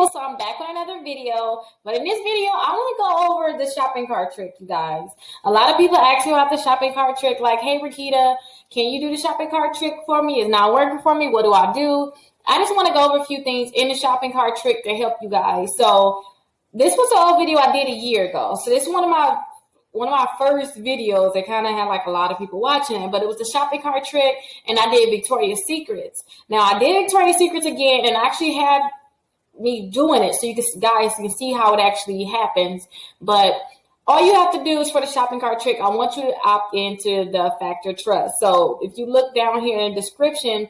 Hello, so I'm back with another video, but in this video, I want to go over the shopping cart trick, you guys. A lot of people ask me about the shopping cart trick, like, hey, Rickita, can you do the shopping cart trick for me? It's not working for me. What do I do? I just want to go over a few things in the shopping cart trick to help you guys. So this was an old video I did a year ago. So this is one of my first videos that kind of had like a lot of people watching it, but it was the shopping cart trick, and I did Victoria's Secrets. Now I did Victoria's Secrets again, and I actually had me doing it so you can see how it actually happens. But all you have to do is for the shopping cart trick, I want you to opt into the Factor Trust. So if you look down here in the description,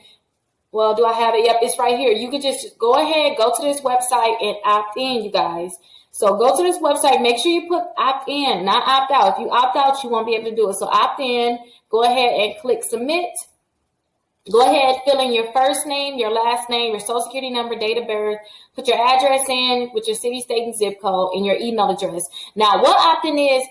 well, do I have it? Yep, it's right here. You could just go ahead, go to this website and opt in, you guys. So go to this website, make sure you put opt in, not opt out. If you opt out, you won't be able to do it. So opt in, go ahead and click submit. Go ahead, fill in your first name, your last name, your social security number, date of birth, put your address in with your city, state, and zip code, and your email address. Now, what opting in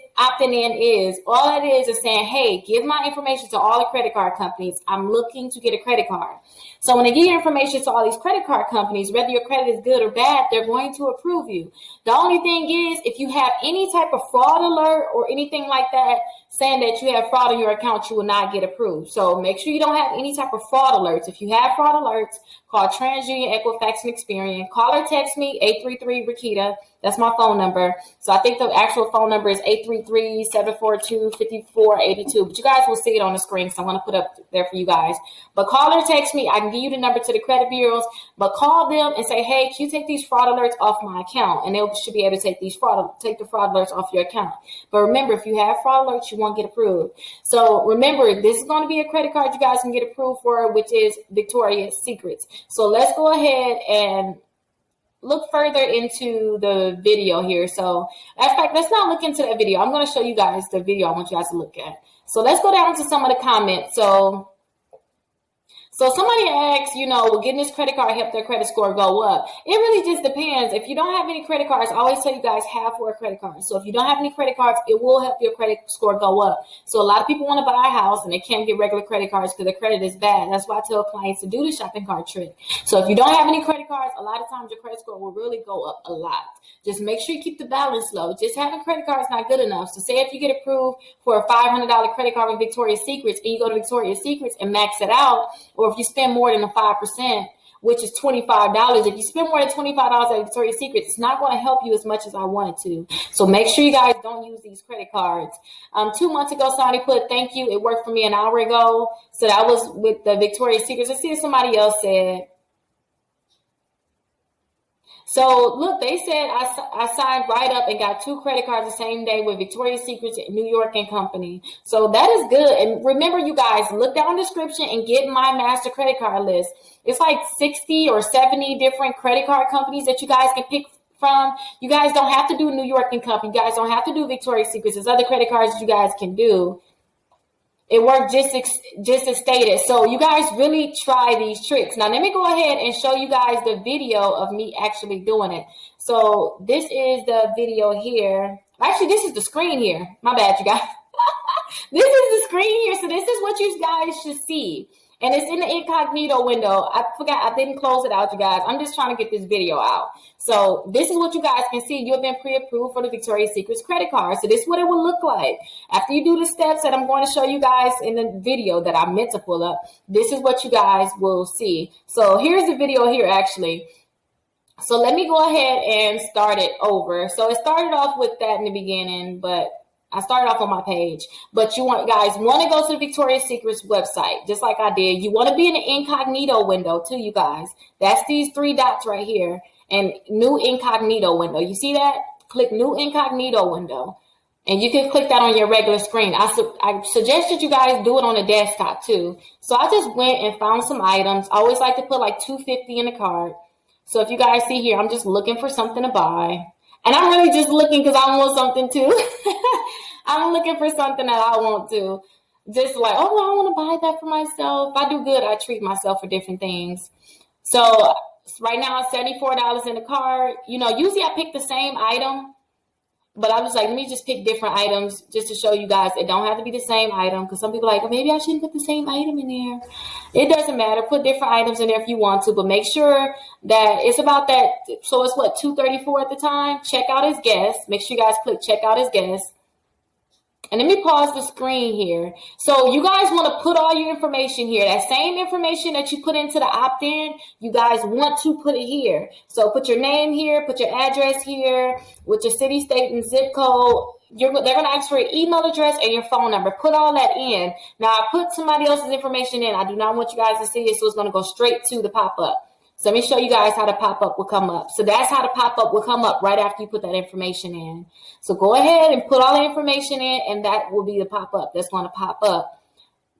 is, all it is saying, hey, give my information to all the credit card companies. I'm looking to get a credit card. So when they give you information to all these credit card companies, whether your credit is good or bad, they're going to approve you. The only thing is, if you have any type of fraud alert or anything like that, saying that you have fraud in your account, you will not get approved. So make sure you don't have any type of fraud alerts. If you have fraud alerts, call TransUnion, Equifax, and Experian. Call or text me, 833-RICKITA. That's my phone number. So I think the actual phone number is 833-742-5482. But you guys will see it on the screen, so I'm going to put up there for you guys. But call or text me. I can give you the number to the credit bureaus. But call them and say, hey, can you take these fraud alerts off my account? And they should be able to take the fraud alerts off your account. But remember, if you have fraud alerts, you won't get approved. So remember, this is going to be a credit card you guys can get approved for, which is Victoria's Secrets. So let's go ahead and look further into the video here. So in fact, let's not look into that video. I'm going to show you guys the video I want you guys to look at. So let's go down to some of the comments. So somebody asks, will getting this credit card help their credit score go up? It really just depends. If you don't have any credit cards, I always tell you guys have for a credit card. So if you don't have any credit cards, it will help your credit score go up. So a lot of people want to buy a house and they can't get regular credit cards because their credit is bad. That's why I tell clients to do the shopping cart trick. So if you don't have any credit cards, a lot of times your credit score will really go up a lot. Just make sure you keep the balance low. Just having credit cards is not good enough. So say if you get approved for a $500 credit card with Victoria's Secrets and you go to Victoria's Secrets and max it out, or if you spend more than the 5%, which is $25. If you spend more than $25 at Victoria's Secret, it's not going to help you as much as I wanted to. So make sure you guys don't use these credit cards. 2 months ago, somebody put, thank you. It worked for me an hour ago. So that was with the Victoria's Secrets. Let's see if somebody else said. So look, they said I signed right up and got 2 credit cards the same day with Victoria's Secrets, New York and Company. So that is good. And remember, you guys, look down the description and get my master credit card list. It's like 60 or 70 different credit card companies that you guys can pick from. You guys don't have to do New York and Company. You guys don't have to do Victoria's Secrets. There's other credit cards that you guys can do. It worked just as stated. So you guys really try these tricks. Now, let me go ahead and show you guys the video of me actually doing it. So this is the video here. Actually, this is the screen here. My bad, you guys. This is the screen here. So this is what you guys should see. And it's in the incognito window. I forgot, I didn't close it out, you guys. I'm just trying to get this video out. So this is what you guys can see. You've been pre-approved for the Victoria's Secrets credit card. So this is what it will look like. After you do the steps that I'm going to show you guys in the video that I meant to pull up, this is what you guys will see. So here's the video here, actually. So let me go ahead and start it over. So it started off with that in the beginning, but I started off on my page, but you guys want to go to the Victoria's Secrets website, just like I did. You want to be in the incognito window too, you guys. That's these 3 dots right here, and new incognito window. You see that? Click new incognito window, and you can click that on your regular screen. I suggest that you guys do it on a desktop too. So I just went and found some items. I always like to put like $250 in the cart. So if you guys see here, I'm just looking for something to buy. And I'm really just looking because I want something too. I'm looking for something that I want to. Just like, oh, I want to buy that for myself. If I do good, I treat myself for different things. So right now, it's $74 in the cart. Usually I pick the same item But I was like, let me just pick different items just to show you guys it don't have to be the same item. Because some people are like, oh, maybe I shouldn't put the same item in there. It doesn't matter. Put different items in there if you want to, but make sure that it's about that. So it's what, 234 at the time. Check out as guest. Make sure you guys click check out as guest. And let me pause the screen here. So you guys want to put all your information here. That same information that you put into the opt-in, you guys want to put it here. So put your name here, put your address here, with your city, state, and zip code. They're going to ask for your email address and your phone number. Put all that in. Now, I put somebody else's information in. I do not want you guys to see it, so it's going to go straight to the pop-up. So let me show you guys how the pop-up will come up. So that's how the pop-up will come up right after you put that information in. So go ahead and put all the information in, and that will be the pop-up that's going to pop up.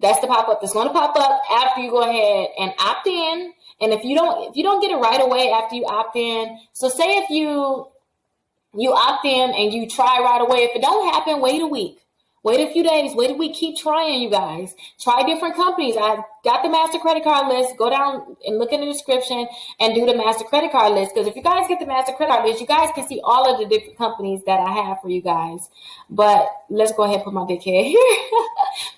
That's the pop-up that's going to pop up after you go ahead and opt in. And if you don't get it right away after you opt in, so say if you opt in and you try right away, if it don't happen, wait a week. Wait a few days, wait a week, keep trying, you guys. Try different companies. I got the master credit card list. Go down and look in the description and do the master credit card list. Because if you guys get the master credit card list, you guys can see all of the different companies that I have for you guys. But let's go ahead and put my big head here.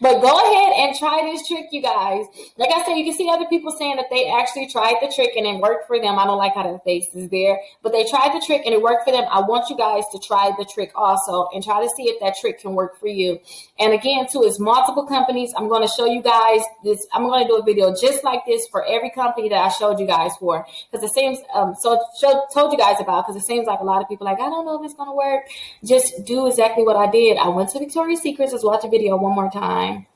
But go ahead and try this trick, you guys. Like I said, you can see other people saying that they actually tried the trick and it worked for them. I don't like how their face is there. But they tried the trick and it worked for them. I want you guys to try the trick also and try to see if that trick can work for you. And again, too, it's multiple companies. I'm going to show you guys this. I'm going to do a video just like this for every company that I showed you guys for. Because it seems, told you guys about, because it seems like a lot of people like, I don't know if it's going to work. Just do exactly what I did. I went to Victoria's Secrets. Let's watch the video one more time.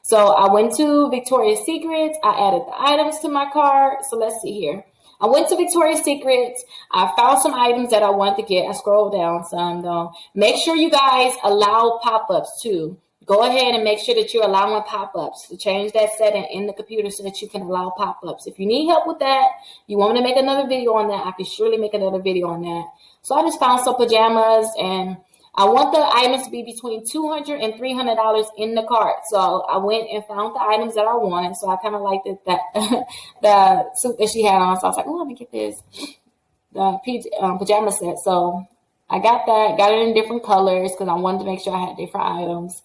So I went to Victoria's Secrets. I added the items to my cart. So let's see here. I went to Victoria's Secrets. I found some items that I wanted to get. I scrolled down some though. Make sure you guys allow pop-ups too. Go ahead and make sure that you're allowing pop-ups. To change that setting in the computer so that you can allow pop-ups. If you need help with that, you want me to make another video on that, I can surely make another video on that. So I just found some pajamas, and I want the items to be between $200 and $300 in the cart. So I went and found the items that I wanted. So I kind of liked that the suit that she had on. So I was like, oh, let me get this pajama set. So I got that, got it in different colors because I wanted to make sure I had different items.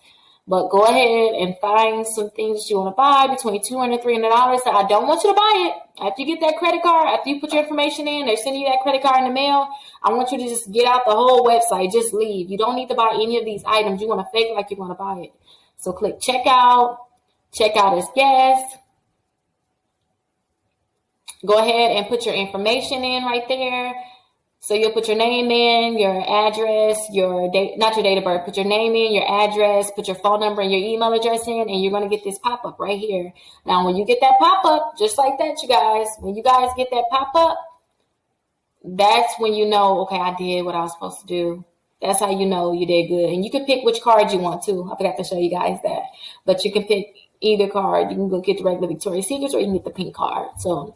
But go ahead and find some things that you want to buy between $200 and $300. So I don't want you to buy it. After you get that credit card, after you put your information in, they're sending you that credit card in the mail. I want you to just get out the whole website. Just leave. You don't need to buy any of these items. You want to fake like you want to buy it. So click checkout. Checkout as guest. Go ahead and put your information in right there. So you'll put your name in, your address, your date, not your date of birth, put your name in, your address, put your phone number and your email address in, and you're going to get this pop-up right here. Now, when you get that pop-up, just like that, you guys, when you guys get that pop-up, that's when you know, okay, I did what I was supposed to do. That's how you know you did good. And you can pick which card you want to. I forgot to show you guys that. But you can pick either card. You can go get the regular Victoria's Secrets or you can get the pink card. So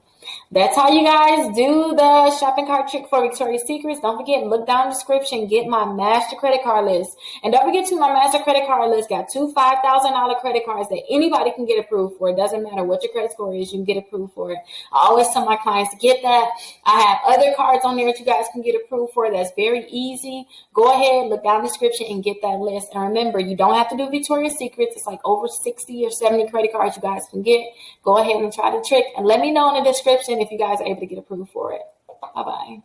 that's how you guys do the shopping cart trick for Victoria's Secrets. Don't forget, look down in the description, get my master credit card list. And don't forget, my master credit card list got two $5,000 credit cards that anybody can get approved for. It doesn't matter what your credit score is, you can get approved for it. I always tell my clients to get that. I have other cards on there that you guys can get approved for. That's very easy. Go ahead, look down in the description and get that list. And remember, you don't have to do Victoria's Secrets. It's like over 60 or 70 credit cards you guys can get. Go ahead and try the trick and let me know in the description if you guys are able to get approved for it. Bye-bye.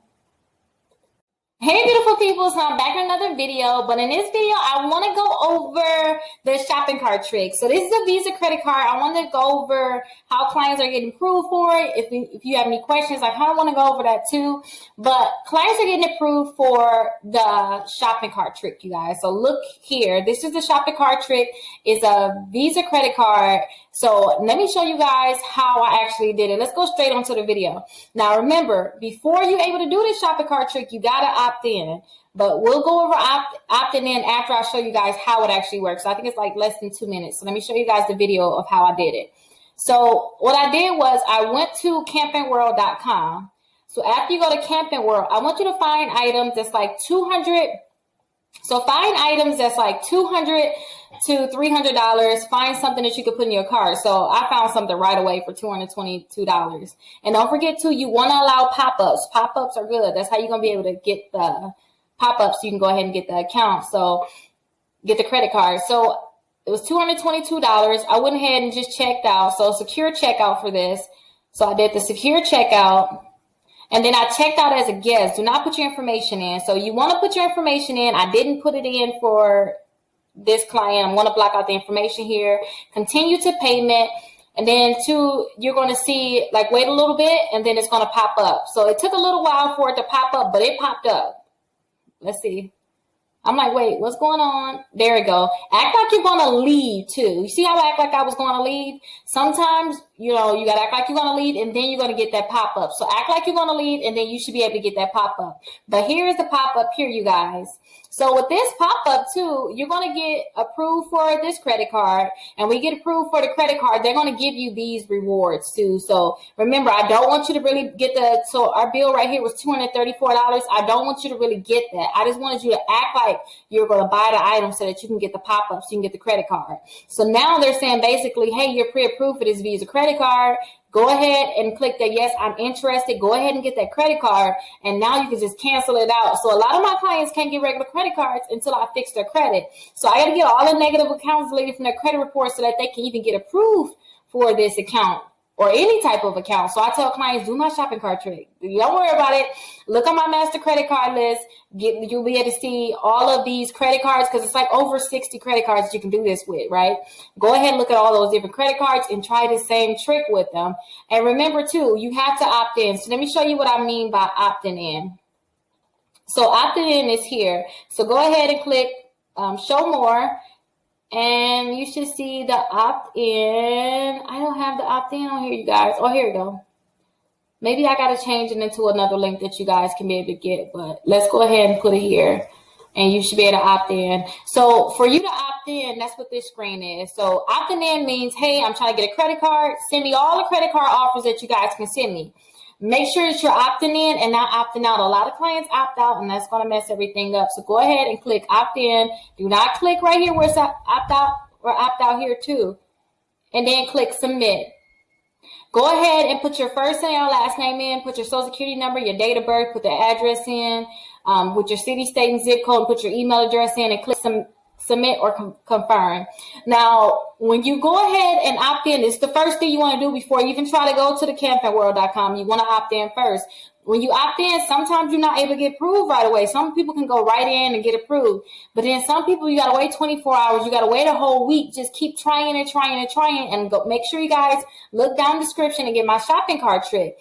Hey, beautiful people. So I'm back in another video, but in this video, I want to go over the shopping cart trick. So this is a Visa credit card. I want to go over how clients are getting approved for it. If you have any questions, I kind of want to go over that too. But clients are getting approved for the shopping cart trick, you guys. So look here. This is the shopping cart trick. It's a Visa credit card. So let me show you guys how I actually did it. Let's go straight onto the video. Now, remember, before you're able to do this shopping cart trick, you got to opt in. But we'll go over opting in after I show you guys how it actually works. So I think it's like less than 2 minutes. So let me show you guys the video of how I did it. So what I did was I went to campingworld.com. So after you go to Camping World, I want you to find items that's like 200. So find items that's like $200 to $300. Find something that you could put in your cart. So I found something right away for $222. And don't forget too, you want to allow pop-ups. Pop-ups are good. That's how you're going to be able to get pop up so you can go ahead and get the account. So get the credit card. So it was $222. I went ahead and just checked out. So secure checkout for this. So I did the secure checkout. And then I checked out as a guest. Do not put your information in. So you want to put your information in. I didn't put it in for this client. I'm going to block out the information here. Continue to payment. And then you're going to see, like, wait a little bit, and then it's going to pop up. So it took a little while for it to pop up, but it popped up. Let's see. I'm like, wait, what's going on? There we go. Act like you're going to leave too. You see how I act like I was going to leave? Sometimes, you got to act like you're going to leave, and then you're going to get that pop-up. So act like you're going to leave, and then you should be able to get that pop-up. But here is the pop-up here, you guys. So with this pop-up too, you're going to get approved for this credit card, and we get approved for the credit card. They're going to give you these rewards too. So remember, I don't want you to really get so our bill right here was $234. I don't want you to really get that. I just wanted you to act like you're going to buy the item so that you can get the pop-up, so you can get the credit card. So now they're saying basically, hey, you're pre-approved for this Visa credit card. Go ahead and click that, yes, I'm interested. Go ahead and get that credit card. And now you can just cancel it out. So a lot of my clients can't get regular credit cards until I fix their credit. So I got to get all the negative accounts deleted from their credit report so that they can even get approved for this account or any type of account. So I tell clients, do my shopping cart trick. Don't worry about it. Look on my master credit card list. You'll be able to see all of these credit cards because it's like over 60 credit cards that you can do this with, right? Go ahead and look at all those different credit cards and try the same trick with them. And remember, too, you have to opt in. So let me show you what I mean by opting in. So opting in is here. So go ahead and click show more. And you should see the opt-in. I don't have the opt-in on here, you guys. Oh, here we go. Maybe I got to change it into another link that you guys can be able to get. But let's go ahead and put it here. And you should be able to opt in. So for you to opt in, that's what this screen is. So opting in means, hey, I'm trying to get a credit card. Send me all the credit card offers that you guys can send me. Make sure that you're opting in and not opting out. A lot of clients opt out, and that's going to mess everything up. So go ahead and click opt in. Do not click right here where it's opt out or opt out here too. And then click submit. Go ahead and put your first and your last name in. Put your social security number, your date of birth, put the address in, with your city, state, and zip code, and put your email address in and click submit or confirm. Now, when you go ahead and opt in, it's the first thing you want to do before you even try to go to the campingworld.com. You want to opt in first. When you opt in, sometimes you're not able to get approved right away. Some people can go right in and get approved. But then some people, you got to wait 24 hours. You got to wait a whole week. Just keep trying and go. Make sure you guys look down the description and get my shopping cart trick.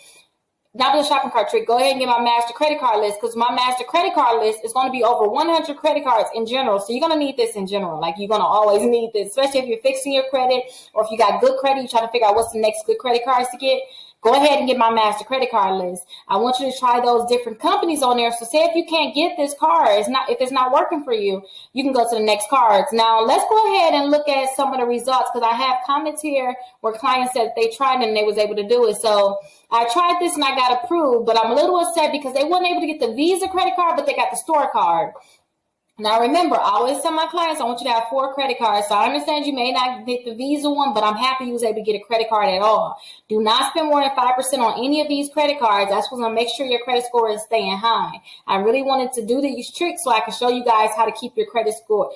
Not the shopping cart trick. Go ahead and get my master credit card list because my master credit card list is going to be over 100 credit cards in general. So you're going to need this in general. Like you're going to always need this, especially if you're fixing your credit or if you got good credit, you're trying to figure out what's the next good credit cards to get. Go ahead and get my master credit card list. I want you to try those different companies on there. So say if you can't get this card, if it's not working for you, you can go to the next cards. Now let's go ahead and look at some of the results because I have comments here where clients said they tried it and they was able to do it. So I tried this and I got approved, but I'm a little upset because they weren't able to get the Visa credit card, but they got the store card. Now, remember, I always tell my clients, I want you to have 4 credit cards. So I understand you may not get the Visa one, but I'm happy you was able to get a credit card at all. Do not spend more than 5% on any of these credit cards. That's what's going to make sure your credit score is staying high. I really wanted to do these tricks so I can show you guys how to keep your credit score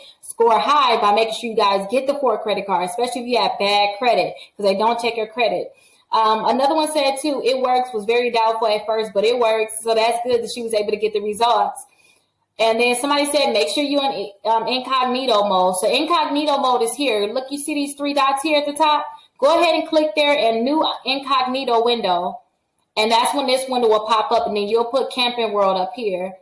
high by making sure you guys get the 4 credit cards, especially if you have bad credit because they don't check your credit. Another one said, too, it works, was very doubtful at first, but it works. So that's good that she was able to get the results. And then somebody said, make sure you're in incognito mode. So incognito mode is here. Look, you see these 3 dots here at the top? Go ahead and click there and new incognito window. And that's when this window will pop up. And then you'll put Camping World up here.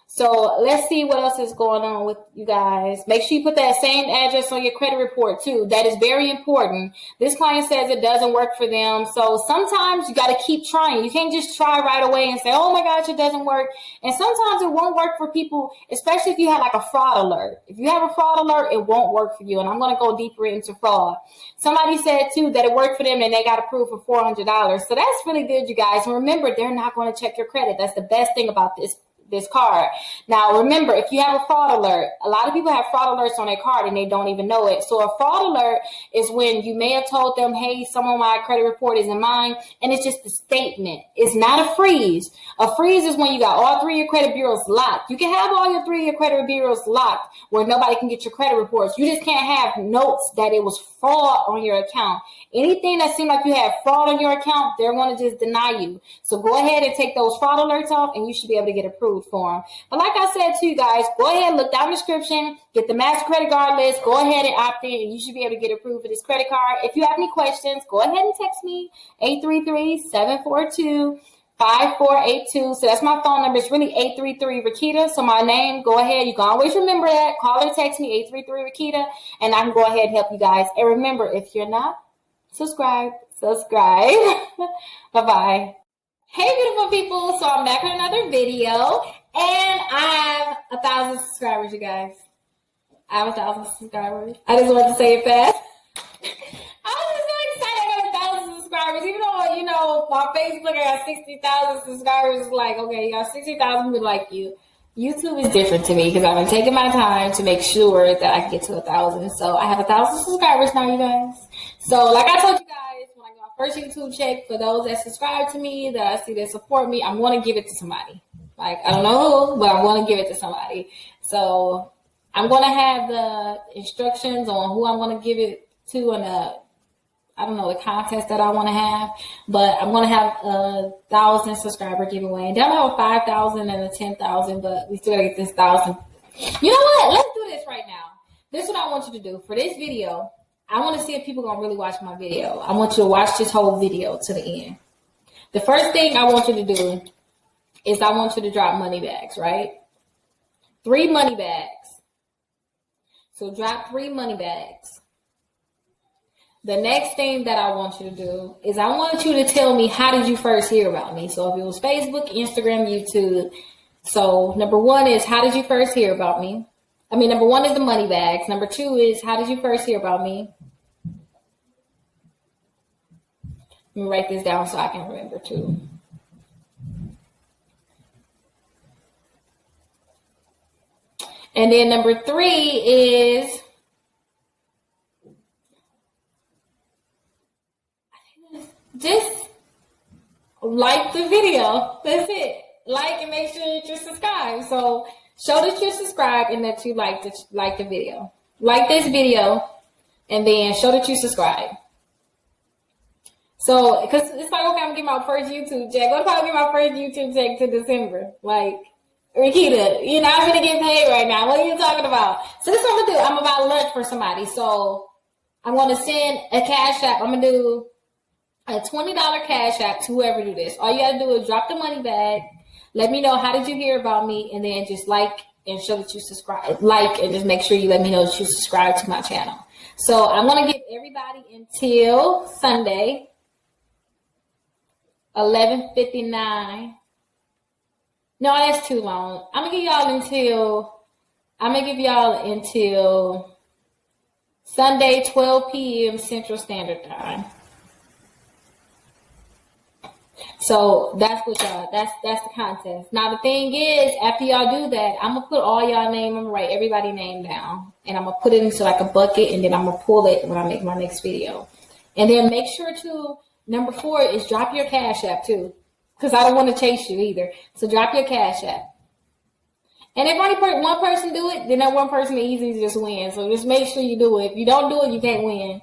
So let's see what else is going on with you guys. Make sure you put that same address on your credit report too. That is very important. This client says it doesn't work for them. So sometimes you got to keep trying. You can't just try right away and say, oh my gosh, it doesn't work. And sometimes it won't work for people, especially if you have like a fraud alert. If you have a fraud alert, it won't work for you. And I'm going to go deeper into fraud. Somebody said too that it worked for them and they got approved for $400. So that's really good, you guys. And remember, they're not going to check your credit. That's the best thing about this this card. Now, remember, if you have a fraud alert, a lot of people have fraud alerts on their card and they don't even know it. So a fraud alert is when you may have told them, hey, some of my credit report isn't mine, and it's just a statement. It's not a freeze. A freeze is when you got all 3 of your credit bureaus locked. You can have all your 3 of your credit bureaus locked where nobody can get your credit reports. You just can't have notes that it was fraud on your account. Anything that seems like you have fraud on your account, they're going to just deny you. So go ahead and take those fraud alerts off, and you should be able to get approved for them. But like I said to you guys, go ahead, look down the description, get the master credit card list, go ahead and opt in, and you should be able to get approved for this credit card. If you have any questions, go ahead and text me, 833-742-5482. So that's my phone number. It's really 833 Rickita. So my name, go ahead. You can always remember that. Call or text me, 833 Rickita, and I can go ahead and help you guys. And remember, if you're not subscribed, subscribe. Bye-bye. Hey, beautiful people. So I'm back with another video, and I have 1,000 subscribers, you guys. I have 1,000 subscribers. I just wanted to say it fast. I was just so excited I got 1,000 subscribers. Even though, you know, my Facebook I got 60,000 subscribers. It's like, okay, you got 60,000 people like you. YouTube is different to me because I've been taking my time to make sure that I can get to 1,000. So I have 1,000 subscribers now, you guys. So like I told you guys, when I got my first YouTube check, for those that subscribe to me, that I see that support me, I'm going to give it to somebody. Like, I don't know who, but I'm going to give it to somebody. So I'm going to have the instructions on who I'm going to give it to and I don't know, the contest that I want to have, but I'm going to have 1,000 subscriber giveaway. And then I'll have 5,000 and a 10,000, but we still got to get this 1,000. You know what? Let's do this right now. This is what I want you to do. For this video, I want to see if people are going to really watch my video. I want you to watch this whole video to the end. The first thing I want you to do is I want you to drop money bags, right? 3 money bags. So drop 3 money bags. The next thing that I want you to do is I want you to tell me, how did you first hear about me? So if it was Facebook, Instagram, YouTube. So number 1 is, how did you first hear about me? I mean, number 1 is the money bags. Number 2 is, how did you first hear about me? Let me write this down so I can remember too. And then number 3 is, just like the video. That's it. Like and make sure that you're subscribed. So show that you're subscribed and that you like the video. Like this video and then show that you subscribe. So, because it's like, okay, I'm going to get my first YouTube check. What if I get my first YouTube check to December? Like, Rickita, you're not going to get paid right now. What are you talking about? So this is what I'm going to do. I'm about lunch for somebody. So I'm going to send a cash app. I'm going to do a $20 cash app to whoever do this. All you got to do is drop the money bag. Let me know, how did you hear about me? And then just like and show that you subscribe. Like and just make sure you let me know that you subscribe to my channel. So I'm going to give everybody until Sunday, 11:59. No, that's too long. I'm going to give y'all until Sunday, 12 p.m. Central Standard Time. So that's what y'all, that's the contest. Now the thing is, after y'all do that, I'm gonna put all y'all name, I'm gonna write everybody's name down, and I'm gonna put it into like a bucket, and then I'm gonna pull it when I make my next video. And then make sure to, number 4 is drop your cash app too, because I don't want to chase you either. So drop your cash app. And if only one person do it, then that one person is easy to just win. So just make sure you do it. If you don't do it, you can't win.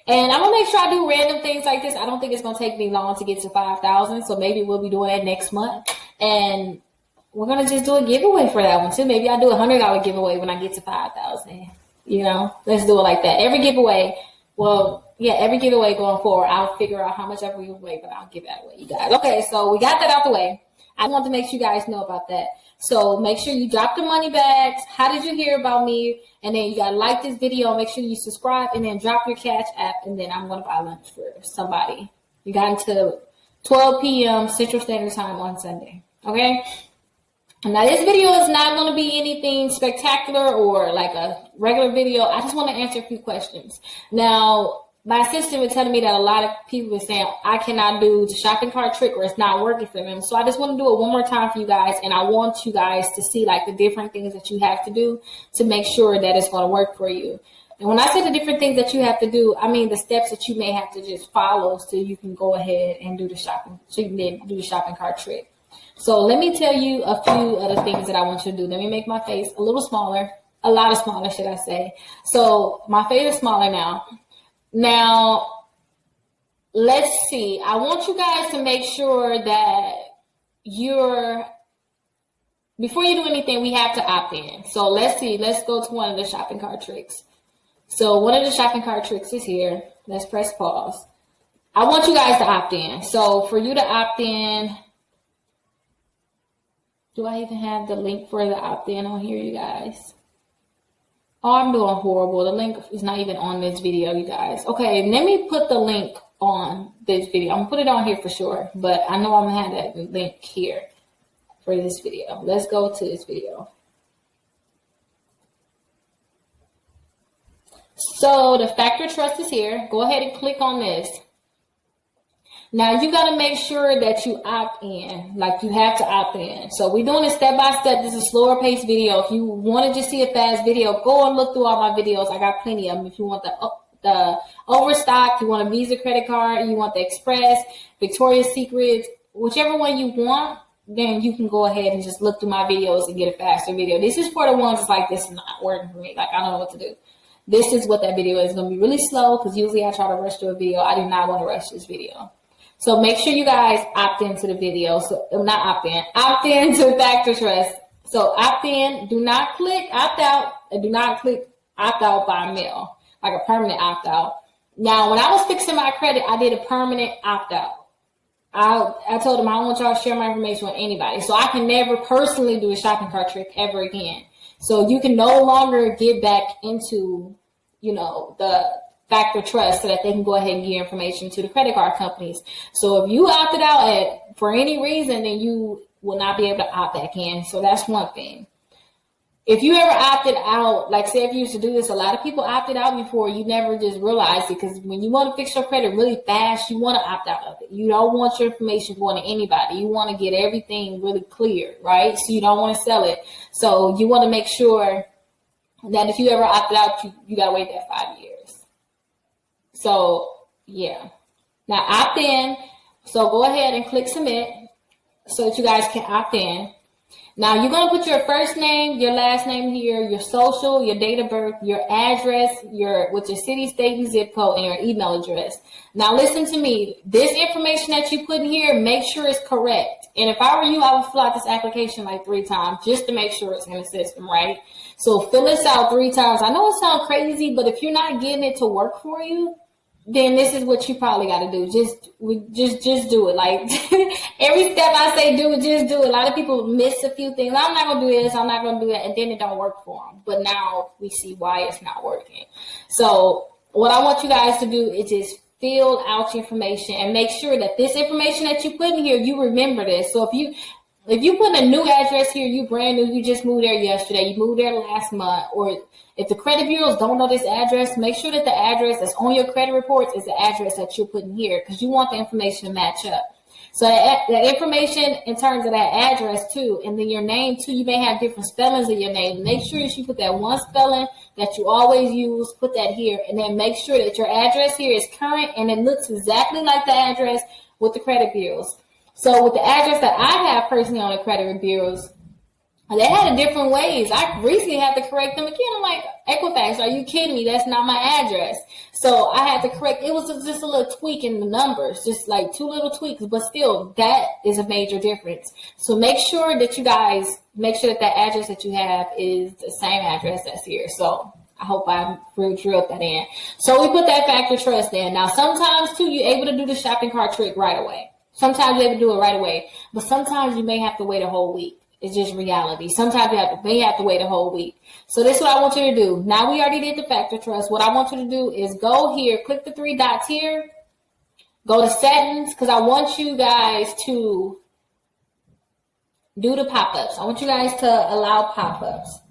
And I'm going to make sure I do random things like this. I don't think it's going to take me long to get to 5,000. So maybe we'll be doing that next month. And we're going to just do a giveaway for that one too. Maybe I'll do a $100 giveaway when I get to 5,000. You know, let's do it like that. Every giveaway, every giveaway going forward, I'll figure out how much I give away, but I'll give that away, you guys. Okay, so we got that out the way. I want to make sure you guys know about that. So make sure you drop the money bags. How did you hear about me? And then you got to like this video. Make sure you subscribe and then drop your cash app. And then I'm going to buy lunch for somebody. You got until 12 p.m. Central Standard Time on Sunday. Okay? Now this video is not going to be anything spectacular or like a regular video. I just want to answer a few questions. Now, my assistant was telling me that a lot of people are saying I cannot do the shopping cart trick or it's not working for them. So I just want to do it one more time for you guys. And I want you guys to see like the different things that you have to do to make sure that it's going to work for you. And when I say the different things that you have to do, I mean the steps that you may have to just follow so you can go ahead and do the shopping. So you can then do the shopping cart trick. So let me tell you a few of the things that I want you to do. Let me make my face a little smaller, a lot of smaller, should I say. So my face is smaller now. Now, let's see. I want you guys to make sure that before you do anything, we have to opt in. So let's see. Let's go to one of the shopping cart tricks. So one of the shopping cart tricks is here. Let's press pause. I want you guys to opt in. So for you to opt in, do I even have the link for the opt in on here, you guys? Oh, I'm doing horrible. The link is not even on this video, you guys. Okay, let me put the link on this video. I'm going to put it on here for sure, but I know I'm going to have that link here for this video. Let's go to this video. So the Factor Trust is here. Go ahead and click on this. Now you got to make sure that you opt in, like you have to opt in. So we're doing it step by step. This is a slower paced video. If you want to just see a fast video, go and look through all my videos. I got plenty of them. If you want the Overstock, you want a Visa credit card, you want the Express, Victoria's Secret, whichever one you want, then you can go ahead and just look through my videos and get a faster video. This is for the ones that's like, this is not working for me. Like, I don't know what to do. This is what that video is. It's going to be really slow because usually I try to rush through a video. I do not want to rush this video. So make sure you guys opt into the video. So not opt in, opt in to Factor Trust. So opt in, do not click opt out, and do not click opt out by mail, like a permanent opt out. Now, when I was fixing my credit, I did a permanent opt out. I told them I don't want y'all to share my information with anybody. So I can never personally do a shopping cart trick ever again. So you can no longer get back into, the Factor Trust so that they can go ahead and give information to the credit card companies. So if you opted out for any reason, then you will not be able to opt back in. So that's one thing. If you ever opted out, like say if you used to do this, a lot of people opted out before, you never just realized it, because when you want to fix your credit really fast, you want to opt out of it. You don't want your information going to anybody. You want to get everything really clear, right? So you don't want to sell it. So you want to make sure that if you ever opted out, you got to wait that 5 years. So, yeah. Now, opt in. So, go ahead and click submit so that you guys can opt in. Now, you're going to put your first name, your last name here, your social, your date of birth, your address, with your city, state, and zip code, and your email address. Now, listen to me. This information that you put in here, make sure it's correct. And if I were you, I would fill out this application like 3 times just to make sure it's in the system, right? So, fill this out 3 times. I know it sounds crazy, but if you're not getting it to work for you, then this is what you probably got to do. Just do it. Like every step I say, do it, just do it. A lot of people miss a few things. I'm not going to do this. I'm not going to do that. And then it don't work for them. But now we see why it's not working. So what I want you guys to do is just fill out your information and make sure that this information that you put in here, you remember this. So if you put a new address here, you brand new, you just moved there yesterday, you moved there last month, or if the credit bureaus don't know this address, make sure that the address that's on your credit reports is the address that you're putting here, because you want the information to match up. So the information in terms of that address too, and then your name too, you may have different spellings of your name. Make sure that you put that one spelling that you always use, put that here, and then make sure that your address here is current and it looks exactly like the address with the credit bureaus. So with the address that I have personally on the credit bureaus, they had it different ways. I recently had to correct them again. I'm like, Equifax, are you kidding me? That's not my address. So I had to correct. It was just a little tweak in the numbers, just like 2 little tweaks, but still that is a major difference. So make sure that you guys make sure that that address that you have is the same address that's here. So I hope I drilled that in. So we put that Factor Trust in. Now sometimes too, you're able to do the shopping cart trick right away. Sometimes you're able to do it right away, but sometimes you may have to wait a whole week. It's just reality. Sometimes you may have to wait a whole week. So this is what I want you to do. Now we already did the Factor Trust. What I want you to do is go here, click the 3 dots here, go to settings, because I want you guys to do the pop-ups. I want you guys to allow pop-ups.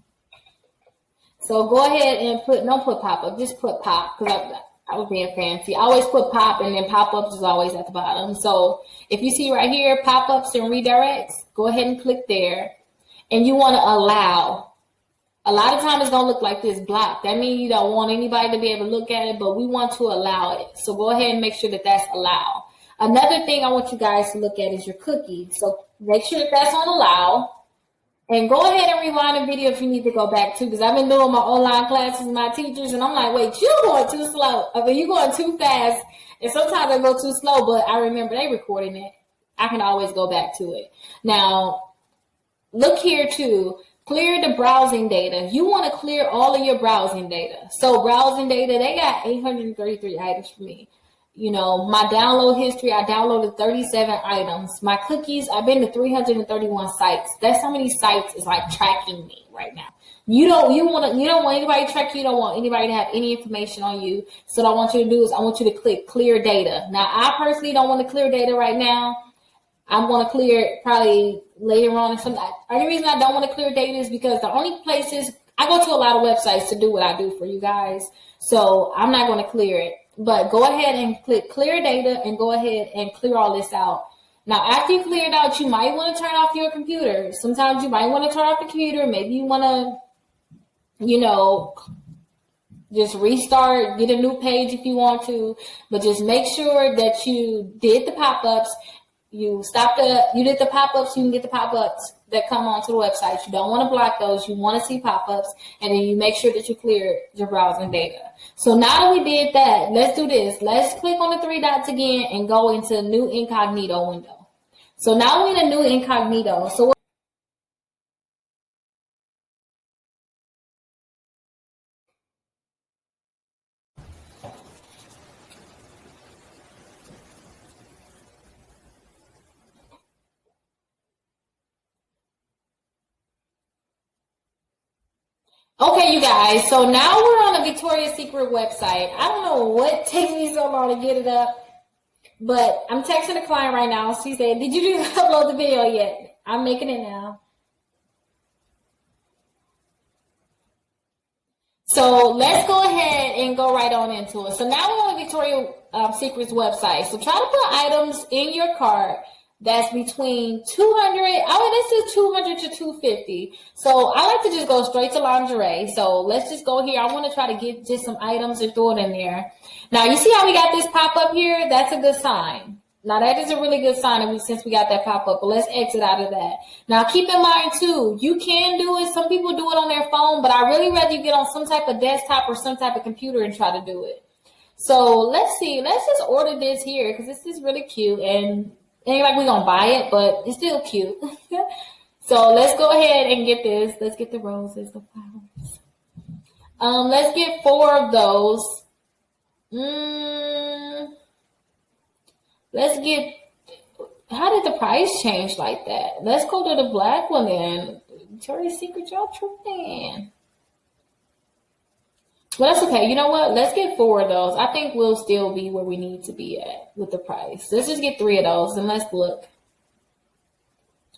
So go ahead and don't put pop-up, just put pop, because I was being fancy. I always put pop and then pop-ups is always at the bottom. So if you see right here, pop-ups and redirects, go ahead and click there. And you want to allow. A lot of times it's going to look like this block. That means you don't want anybody to be able to look at it, but we want to allow it. So go ahead and make sure that that's allowed. Another thing I want you guys to look at is your cookie. So make sure that that's on allow. And go ahead and rewind the video if you need to go back to, because I've been doing my online classes with my teachers, and I'm like, wait, you're going too slow. I mean, you're going too fast. And sometimes I go too slow, but I remember they recording it. I can always go back to it. Now, look here too. Clear the browsing data. You want to clear all of your browsing data. So browsing data, they got 833 items for me. You know, my download history, I downloaded 37 items. My cookies, I've been to 331 sites. That's how many sites is like tracking me right now. You don't want anybody to track you. You don't want anybody to have any information on you. So what I want you to do is I want you to click clear data. Now, I personally don't want to clear data right now. I'm going to clear it probably later on. The only reason I don't want to clear data is because the only places, I go to a lot of websites to do what I do for you guys. So I'm not going to clear it. But go ahead and click clear data and go ahead and clear all this out. Now, after you clear it out, you might want to turn off your computer. Sometimes you might want to turn off the computer. Maybe you want to, just restart, get a new page if you want to. But just make sure that you did the pop-ups. You did the pop-ups, you can get the pop-ups that come onto the website. You don't want to block those. You want to see pop-ups, and then you make sure that you clear your browsing data. So now that we did that, let's do this. Let's click on the three dots again and go into new incognito window. So now we're in a new incognito. So okay, you guys, so now we're on the Victoria's Secret website. I don't know what takes me so long to get it up, but I'm texting the client right now. She said, did you upload the video yet? I'm making it now. So let's go ahead and go right on into it. So now we're on the Victoria's Secret's website. So try to put items in your cart that's between 200, this is 200 to 250. So I like to just go straight to lingerie. So let's just go here. I want to try to get just some items and throw it in there. Now you see how we got this pop up here? That's a good sign. Now that is a really good sign since we got that pop up, but let's exit out of that. Now keep in mind too, you can do it. Some people do it on their phone, but I really rather you get on some type of desktop or some type of computer and try to do it. So let's see, let's just order this here because this is really cute and it ain't like we're gonna buy it, but it's still cute. So let's go ahead and get this. Let's get the roses, the flowers. Let's get 4 of those. Let's get, how did the price change like that? Let's go to the black one then. Victoria's Secret, y'all tripping. Well, that's okay. You know what? Let's get 4 of those. I think we'll still be where we need to be at with the price. Let's just get 3 of those and let's look.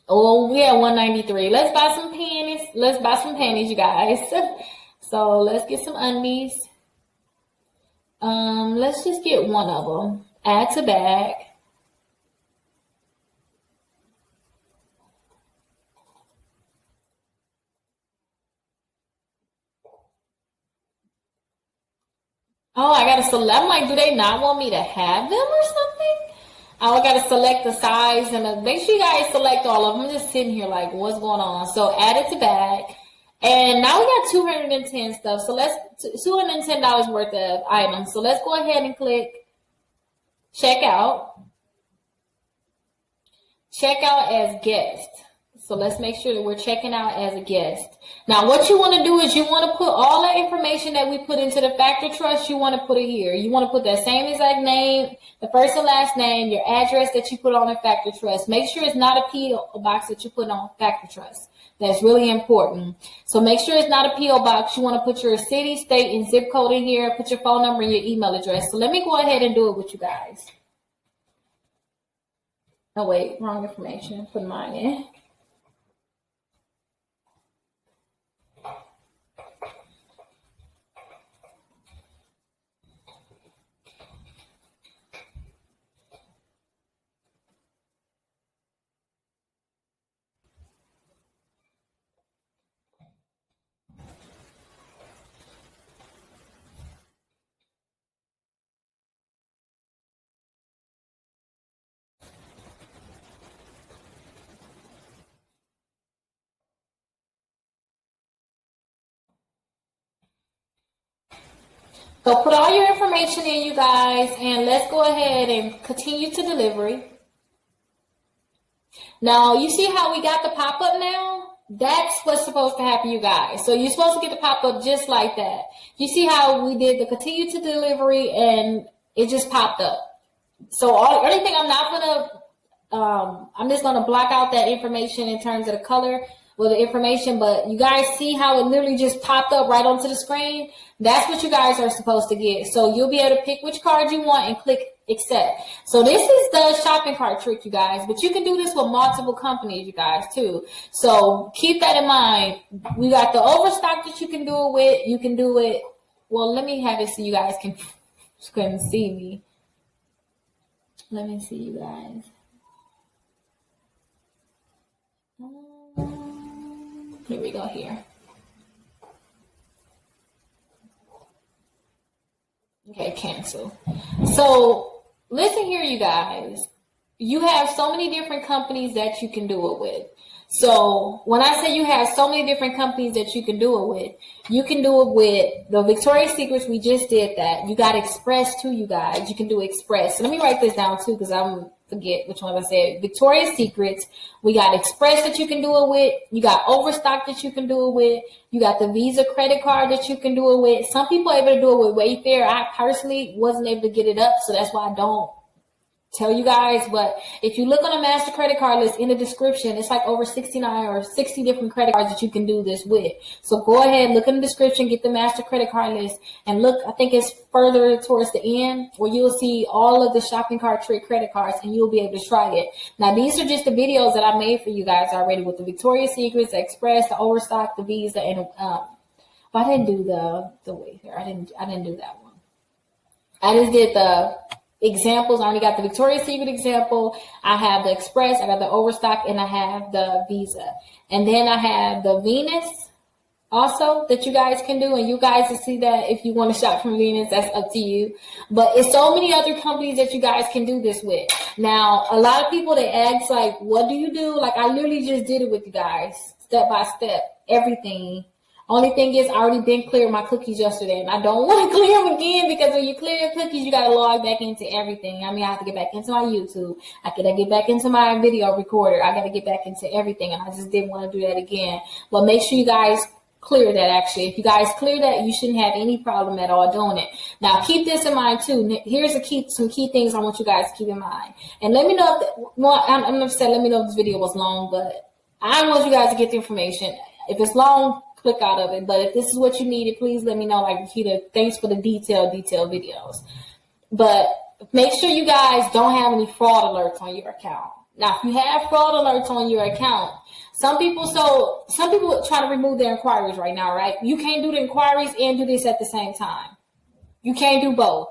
Oh, we at $193. Let's buy some panties. Let's buy some panties, you guys. So let's get some undies. Let's just get 1 of them. Add to bag. Oh, I gotta select. I'm like, do they not want me to have them or something? I gotta select the size and make sure you guys select all of them. I'm just sitting here like, what's going on? So add it to bag. And now we got 210 stuff. So let's $210 worth of items. So let's go ahead and click check out. Check out as guest. So let's make sure that we're checking out as a guest. Now, what you want to do is you want to put all the information that we put into the factor trust, you want to put it here. You want to put that same exact name, the first and last name, your address that you put on the factor trust. Make sure it's not a P.O. box that you put on factor trust. That's really important. So make sure it's not a P.O. box. You want to put your city, state, and zip code in here. Put your phone number and your email address. So let me go ahead and do it with you guys. Oh, wait, wrong information. Put mine in. So put all your information in, you guys, and let's go ahead and continue to delivery. Now, you see how we got the pop-up now? That's what's supposed to happen, you guys. So you're supposed to get the pop-up just like that. You see how we did the continue to delivery and it just popped up. So anything I'm not gonna, I'm just gonna block out that information in terms of the color with the information, but you guys see how it literally just popped up right onto the screen? That's what you guys are supposed to get. So you'll be able to pick which card you want and click accept. So this is the shopping cart trick, you guys, but you can do this with multiple companies, you guys, too. So keep that in mind. We got the Overstock that you can do it with. You can do it. Well, let me have it so you guys can see me. Let me see you guys. Here we go here. Okay, cancel. So listen here, you guys. You have so many different companies that you can do it with. So when I say you have so many different companies that you can do it with, you can do it with the Victoria's Secrets. We just did that. You got Express too, you guys. You can do Express. So let me write this down too, because I'm forget which one I said. Victoria's Secrets. We got Express that you can do it with. You got Overstock that you can do it with. You got the Visa credit card that you can do it with. Some people are able to do it with Wayfair. I personally wasn't able to get it up, so that's why I don't tell you guys. But if you look on the master credit card list in the description, it's like over 69 or 60 different credit cards that you can do this with. So go ahead, look in the description, get the master credit card list, and look, I think it's further towards the end where you'll see all of the shopping cart trick credit cards and you'll be able to try it. Now, these are just the videos that I made for you guys already with the Victoria's Secrets, the Express, the Overstock, the Visa, and I didn't do the Wayfair. I didn't do that one. I just did the examples. I only got the Victoria's Secret example. I have the Express, I got the Overstock, and I have the Visa. And then I have the Venus also that you guys can do. And you guys will see that if you want to shop from Venus, that's up to you. But it's so many other companies that you guys can do this with. Now, a lot of people, they ask, like, what do you do? Like, I literally just did it with you guys, step by step, everything. Only thing is, I already been cleared my cookies yesterday, and I don't want to clear them again because when you clear your cookies, you got to log back into everything. I mean, I have to get back into my YouTube. I got to get back into my video recorder. I got to get back into everything, and I just didn't want to do that again. But make sure you guys clear that, actually. If you guys clear that, you shouldn't have any problem at all doing it. Now, keep this in mind, too. Here's some key things I want you guys to keep in mind. And let me know I'm upset. Let me know if this video was long, but I want you guys to get the information. If it's long, click out of it. But if this is what you needed, please let me know. Like Rickita, thanks for the detailed videos. But make sure you guys don't have any fraud alerts on your account. Now, if you have fraud alerts on your account, some people try to remove their inquiries right now, right? You can't do the inquiries and do this at the same time. You can't do both.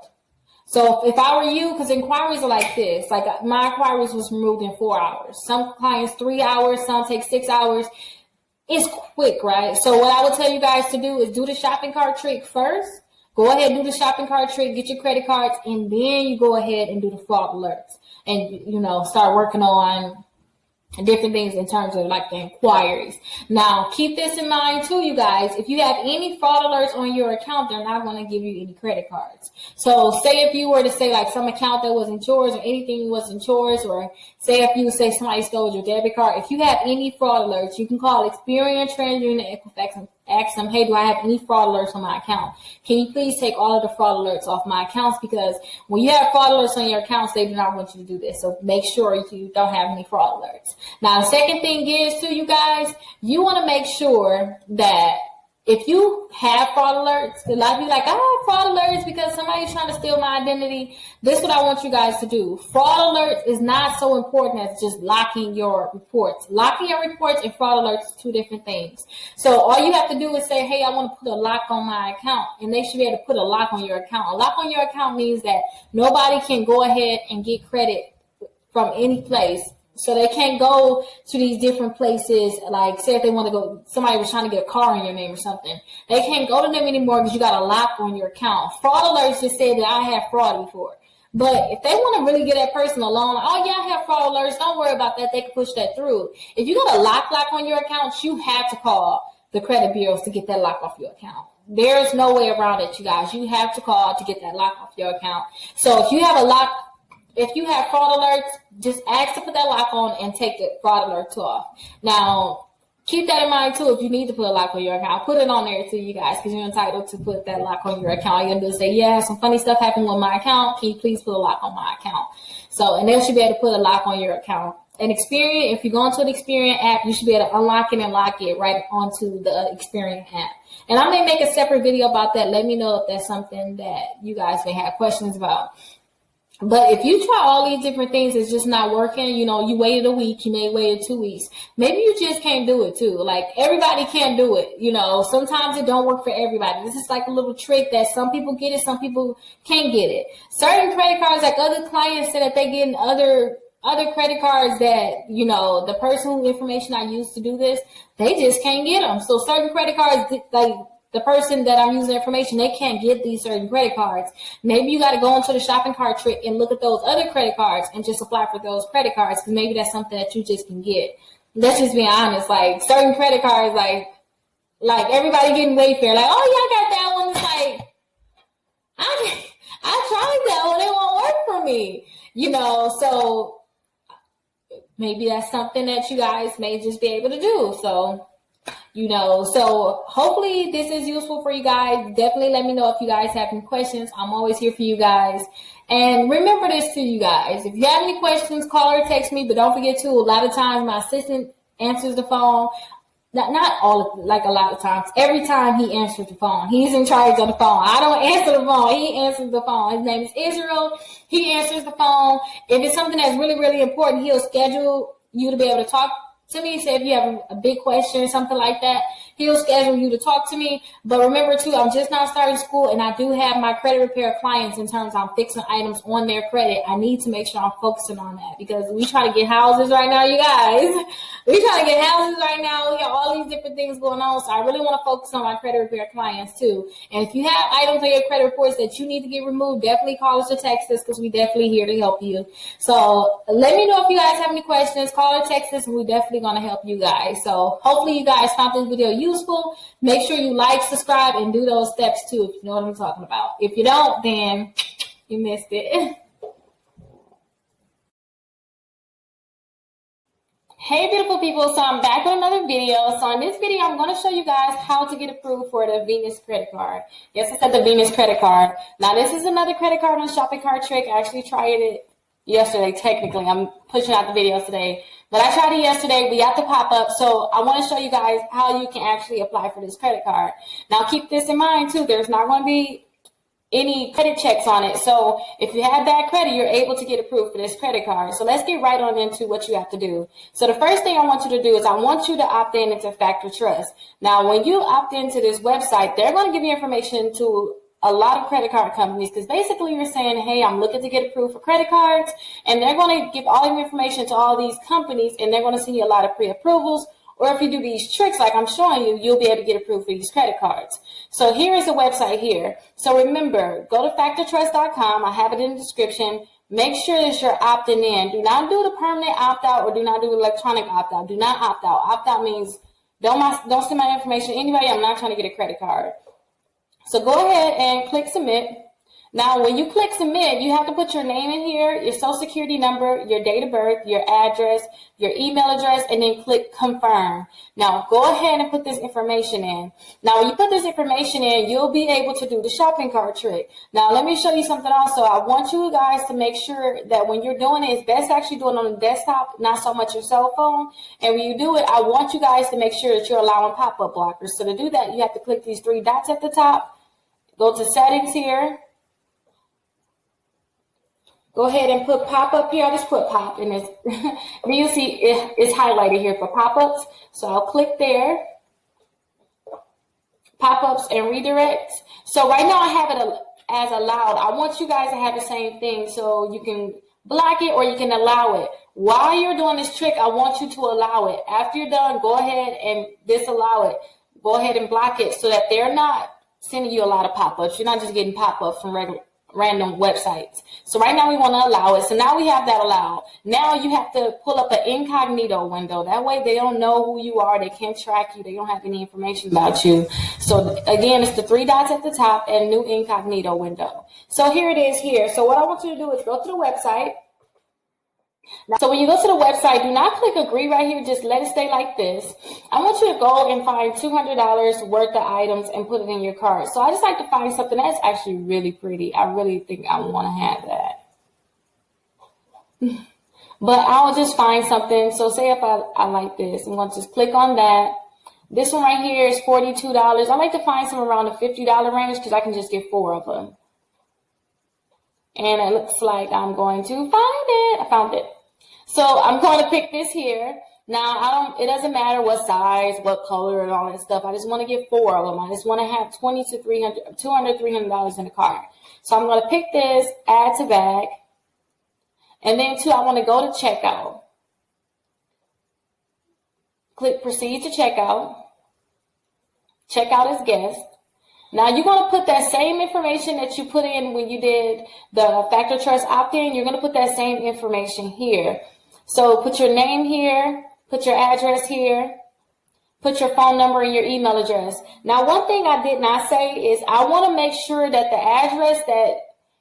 So if I were you, because inquiries are like this, like my inquiries was removed in 4 hours. Some clients 3 hours, some take 6 hours. It's quick, right? So what I would tell you guys to do is do the shopping cart trick first. Go ahead and do the shopping cart trick, get your credit cards, and then you go ahead and do the fraud alerts. And, you know, start working on different things in terms of like the inquiries. Now, keep this in mind too, you guys. If you have any fraud alerts on your account, they're not going to give you any credit cards. So say if you were to say like some account that wasn't yours or anything wasn't yours, or say if you say somebody stole your debit card, if you have any fraud alerts, you can call Experian, TransUnion, and Equifax and ask them, hey, do I have any fraud alerts on my account? Can you please take all of the fraud alerts off my accounts? Because when you have fraud alerts on your accounts, they do not want you to do this. So make sure you don't have any fraud alerts. Now, the second thing is, too, you guys, you want to make sure that if you have fraud alerts, a lot of you like, I have fraud alerts because somebody's trying to steal my identity. This is what I want you guys to do. Fraud alerts is not so important as just locking your reports. Locking your reports and fraud alerts are two different things. So all you have to do is say, hey, I want to put a lock on my account, and they should be able to put a lock on your account. A lock on your account means that nobody can go ahead and get credit from any place. So they can't go to these different places. Like, say if they want to go, somebody was trying to get a car in your name or something. They can't go to them anymore because you got a lock on your account. Fraud alerts just say that I have fraud before. But if they want to really get that person a loan, like, oh yeah, I have fraud alerts, don't worry about that. They can push that through. If you got a lock on your account, you have to call the credit bureaus to get that lock off your account. there's no way around it, you guys. You have to call to get that lock off your account. So if you have fraud alerts, just ask to put that lock on and take the fraud alerts off. Now, keep that in mind too. If you need to put a lock on your account, put it on there too, you guys, because you're entitled to put that lock on your account. You're going to say, yeah, some funny stuff happened with my account. Can you please put a lock on my account? So, and they should be able to put a lock on your account. And Experian, if you go into the Experian app, you should be able to unlock it and lock it right onto the Experian app. And I may make a separate video about that. Let me know if that's something that you guys may have questions about. But if you try all these different things, it's just not working. You know, you waited a week, you may waited 2 weeks. Maybe you just can't do it too. Like, everybody can't do it. You know, sometimes it don't work for everybody. This is like a little trick that some people get it, some people can't get it. Certain credit cards, like other clients said that they get in other credit cards that, you know, the personal information I use to do this, they just can't get them. So certain credit cards, like the person that I'm using information, they can't get these certain credit cards. Maybe you got to go into the shopping cart trick and look at those other credit cards and just apply for those credit cards, because maybe that's something that you just can get. Let's just be honest. Like, certain credit cards, like everybody getting Wayfair, like, oh yeah, I got that one. It's like, I tried that one, it won't work for me. You know, so maybe that's something that you guys may just be able to do. So, you know, so hopefully this is useful for you guys. Definitely let me know if you guys have any questions. I'm always here for you guys. And remember this too, you guys. If you have any questions, call or text me. But don't forget too, a lot of times my assistant answers the phone. Not all, like a lot of times. Every time he answers the phone. He's in charge of the phone. I don't answer the phone. He answers the phone. His name is Israel. He answers the phone. If it's something that's really, really important, he'll schedule you to be able to talk to me. Say if you have a big question or something like that, he'll schedule you to talk to me. But remember too, I'm just not starting school, and I do have my credit repair clients in terms of I'm fixing items on their credit. I need to make sure I'm focusing on that, because we try to get houses right now, you guys. We try to get houses right now. We got all these different things going on. So I really want to focus on my credit repair clients too. And if you have items on your credit reports that you need to get removed, definitely call us or text us, because we definitely here to help you. So let me know if you guys have any questions. Call or text us, and we definitely going to help you guys. So hopefully you guys found this video useful. Make sure you like, subscribe, and do those steps too, if you know what I'm talking about. If you don't, then you missed it. Hey beautiful people, so I'm back with another video. So in this video, I'm going to show you guys how to get approved for the Venus credit card. Yes, I said the Venus credit card. Now this is another credit card on shopping cart trick. I actually tried it yesterday. Technically, I'm pushing out the videos today, but I tried it yesterday. We got the pop-up, so I want to show you guys how you can actually apply for this credit card. Now keep this in mind too, there's not going to be any credit checks on it. So if you have bad credit, you're able to get approved for this credit card. So let's get right on into what you have to do. So the first thing I want you to do is I want you to opt in into Factor Trust. Now, when you opt into this website, they're going to give you information to a lot of credit card companies, because basically you're saying, hey, I'm looking to get approved for credit cards, and they're going to give all your information to all these companies, and they're going to send you a lot of pre-approvals. Or if you do these tricks like I'm showing you, you'll be able to get approved for these credit cards. So here is the website here. So remember, go to factortrust.com. I have it in the description. Make sure that you're opting in. Do not do the permanent opt-out, or do not do electronic opt-out. Do not opt out. Opt-out means don't send my information to anybody. I'm not trying to get a credit card. So go ahead and click submit. Now, when you click submit, you have to put your name in here, your social security number, your date of birth, your address, your email address, and then click confirm. Now, go ahead and put this information in. Now, when you put this information in, you'll be able to do the shopping cart trick. Now, let me show you something also. I want you guys to make sure that when you're doing it, it's best actually doing it on the desktop, not so much your cell phone. And when you do it, I want you guys to make sure that you're allowing pop-up blockers. So to do that, you have to click these three dots at the top, go to settings here. Go ahead and put pop-up here. I just put pop in this. Then you see it's highlighted here for pop-ups. So I'll click there. Pop-ups and redirects. So right now I have it as allowed. I want you guys to have the same thing, so you can block it or you can allow it. While you're doing this trick, I want you to allow it. After you're done, go ahead and disallow it. Go ahead and block it so that they're not sending you a lot of pop-ups. You're not just getting pop-ups from random websites. So right now we want to allow it. So now we have that allowed. Now you have to pull up an incognito window. That way they don't know who you are. They can't track you. They don't have any information about you. So again, it's the 3 dots at the top and new incognito window. So here it is here. So what I want you to do is go to the website. Now, so when you go to the website, do not click agree right here. Just let it stay like this. I want you to go and find $200 worth of items and put it in your cart. So I just like to find something that's actually really pretty. I really think I want to have that. But I'll just find something. So say if I like this, I'm going to just click on that. This one right here is $42. I like to find some around the $50 range because I can just get 4 of them. And it looks like I'm going to find it. I found it. So I'm going to pick this here. Now, it doesn't matter what size, what color, and all that stuff. I just want to get 4 of them. I just want to have $200, $300 in the cart. So I'm going to pick this, add to bag. And then, I want to go to checkout. Click proceed to checkout. Checkout as guest. Now, you're going to put that same information that you put in when you did the Factor Trust opt-in. You're going to put that same information here. So put your name here, put your address here, put your phone number and your email address. Now, one thing I did not say is I want to make sure that the address that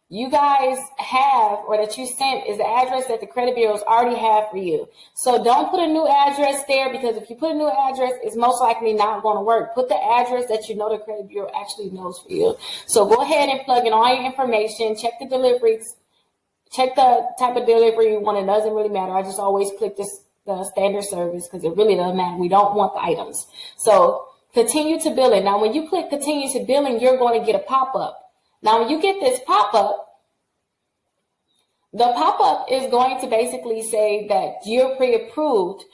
you guys have or that you sent is the address that the credit bureaus already have for you. So don't put a new address there, because if you put a new address, it's most likely not going to work. Put the address that you know the credit bureau actually knows for you. So go ahead and plug in all your information, check the deliveries, check the type of delivery you want. It doesn't really matter. I just always click the standard service because it really doesn't matter. We don't want the items. So continue to billing. Now, when you click continue to billing, you're going to get a pop-up. Now, when you get this pop-up, the pop-up is going to basically say that you're pre-approved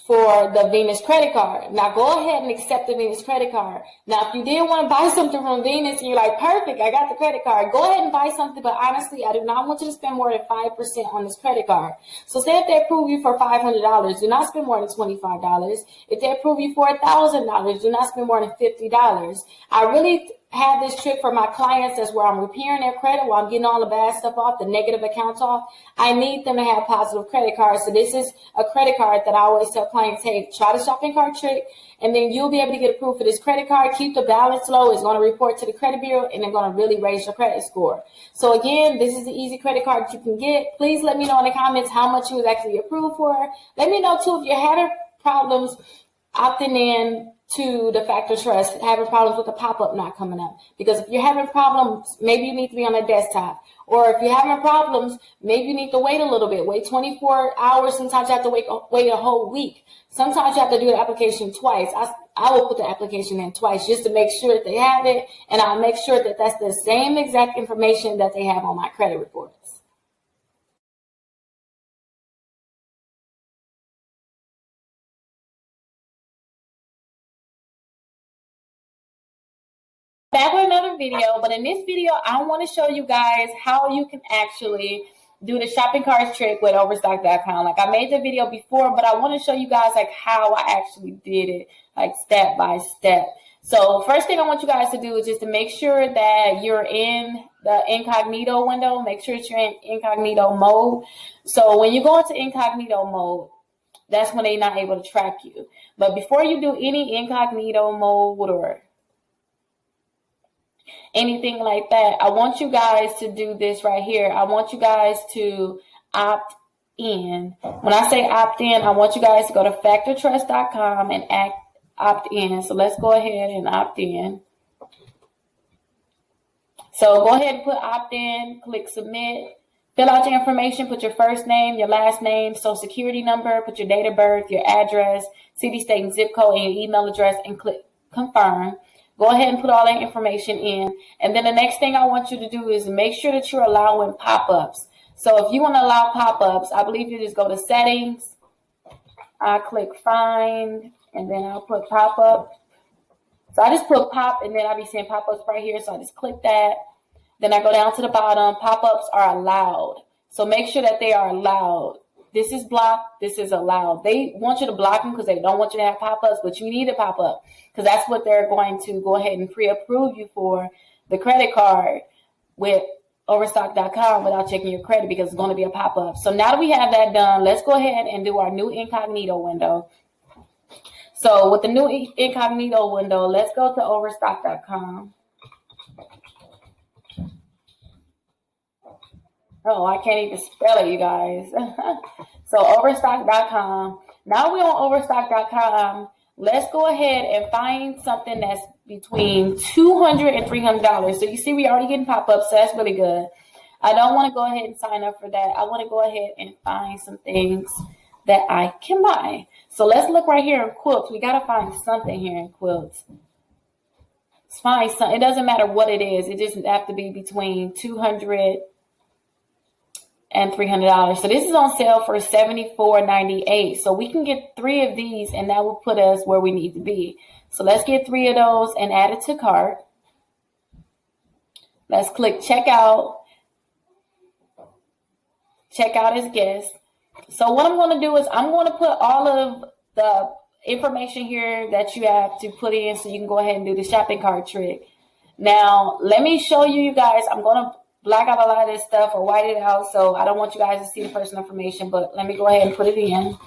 for the Venus credit card. Now, go ahead and accept the Venus credit card. Now, if you did want to buy something from Venus and you're like, perfect, I got the credit card, go ahead and buy something. But honestly, I do not want you to spend more than 5% on this credit card. So say if they approve you for $500, do not spend more than $25. If they approve you for $1,000, do not spend more than $50. I really have this trick for my clients. That's where I'm repairing their credit while I'm getting all the bad stuff off, the negative accounts off. I need them to have positive credit cards. So this is a credit card that I always tell clients, hey, try the shopping cart trick, and then you'll be able to get approved for this credit card. Keep the balance low. It's going to report to the credit bureau, and they're going to really raise your credit score. So again, this is the easy credit card that you can get. Please let me know in the comments how much you was actually approved for. Let me know too if you're having problems opting in to the Factor Trust, having problems with the pop-up not coming up. Because if you're having problems, maybe you need to be on a desktop. Or if you're having problems, maybe you need to wait a little bit. Wait 24 hours. Sometimes you have to wait a whole week. Sometimes you have to do the application twice. I will put the application in twice just to make sure that they have it. And I'll make sure that that's the same exact information that they have on my credit reports. Back with another video, but in this video, I want to show you guys how you can actually do the shopping carts trick with Overstock.com. Like I made the video before, but I want to show you guys like how I actually did it, like step by step. So first thing I want you guys to do is just to make sure that you're in the incognito window. Make sure that you're in incognito mode. So when you go into incognito mode, that's when they're not able to track you. But before you do any incognito mode or anything like that, I want you guys to do this right here. I want you guys to opt in. When I say opt in, I want you guys to go to factortrust.com and opt in. So let's go ahead and opt in. So go ahead and put opt in, click submit, fill out your information, put your first name, your last name, social security number, put your date of birth, your address, city, state, and zip code, and your email address, and click confirm. Go ahead and put all that information in. And then the next thing I want you to do is make sure that you're allowing pop-ups. So if you want to allow pop-ups, I believe you just go to settings. I click find, and then I'll put pop-up. So I just put pop, and then I'll be seeing pop-ups right here. So I just click that. Then I go down to the bottom. Pop-ups are allowed. So make sure that they are allowed. This is blocked. This is allowed. They want you to block them because they don't want you to have pop-ups, but you need a pop-up because that's what they're going to go ahead and pre-approve you for the credit card with Overstock.com without checking your credit because it's going to be a pop-up. So now that we have that done, let's go ahead and do our new incognito window. So with the new incognito window, let's go to Overstock.com. Oh, I can't even spell it, you guys. So Overstock.com. Now we're on Overstock.com. Let's go ahead and find something that's between $200 and $300. So you see we already getting pop-ups, so that's really good. I don't want to go ahead and sign up for that. I want to go ahead and find some things that I can buy. So let's look right here in quilts. We got to find something here in quilts. Let's find something. It doesn't matter what it is. It just have to be between $200 and $300. So this is on sale for $74.98. So we can get 3 of these and that will put us where we need to be. So let's get 3 of those and add it to cart. Let's click checkout. Checkout as guest. So what I'm going to do is I'm going to put all of the information here that you have to put in so you can go ahead and do the shopping cart trick. Now, let me show you guys. I'm going to black out a lot of this stuff or white it out, so I don't want you guys to see the personal information, but let me go ahead and put it in.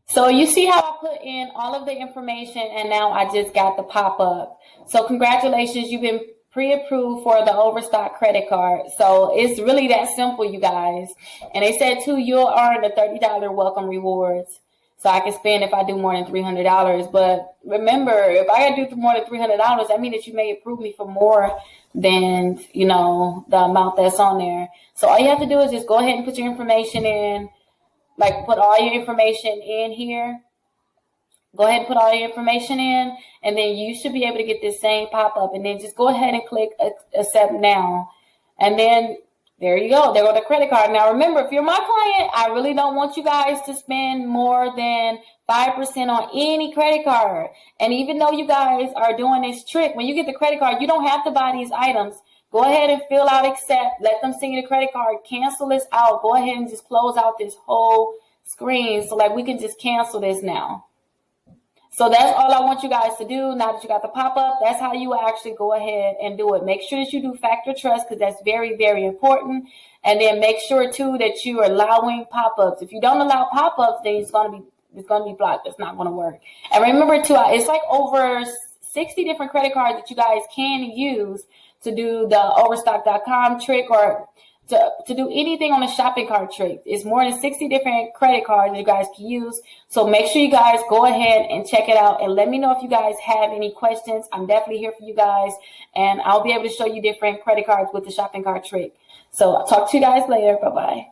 So you see how I put in all of the information and now I just got the pop-up. So congratulations, you've been pre-approved for the Overstock credit card. So it's really that simple, you guys. And they said too, you'll earn the $30 welcome rewards. So I can spend if I do more than $300. But remember, if I gotta do more than $300, that means that you may approve me for more than, you know, the amount that's on there. So all you have to do is just go ahead and put your information in. Like put all your information in here. Go ahead and put all your information in, and then you should be able to get this same pop-up. And then just go ahead and click accept now. And then there you go. There go the credit card. Now remember, if you're my client, I really don't want you guys to spend more than 5% on any credit card. And even though you guys are doing this trick, when you get the credit card, you don't have to buy these items. Go ahead and fill out accept. Let them see the credit card. Cancel this out. Go ahead and just close out this whole screen so like we can just cancel this now. So that's all I want you guys to do. Now that you got the pop-up, that's how you actually go ahead and do it. Make sure that you do factor trust because that's very, very important. And then make sure too that you are allowing pop-ups. If you don't allow pop-ups, then it's gonna be blocked. It's not gonna work. And remember too, it's like over 60 different credit cards that you guys can use to do the Overstock.com trick or to do anything on the shopping cart trick. It's more than 60 different credit cards that you guys can use. So make sure you guys go ahead and check it out and let me know if you guys have any questions. I'm definitely here for you guys and I'll be able to show you different credit cards with the shopping cart trick. So I'll talk to you guys later. Bye-bye.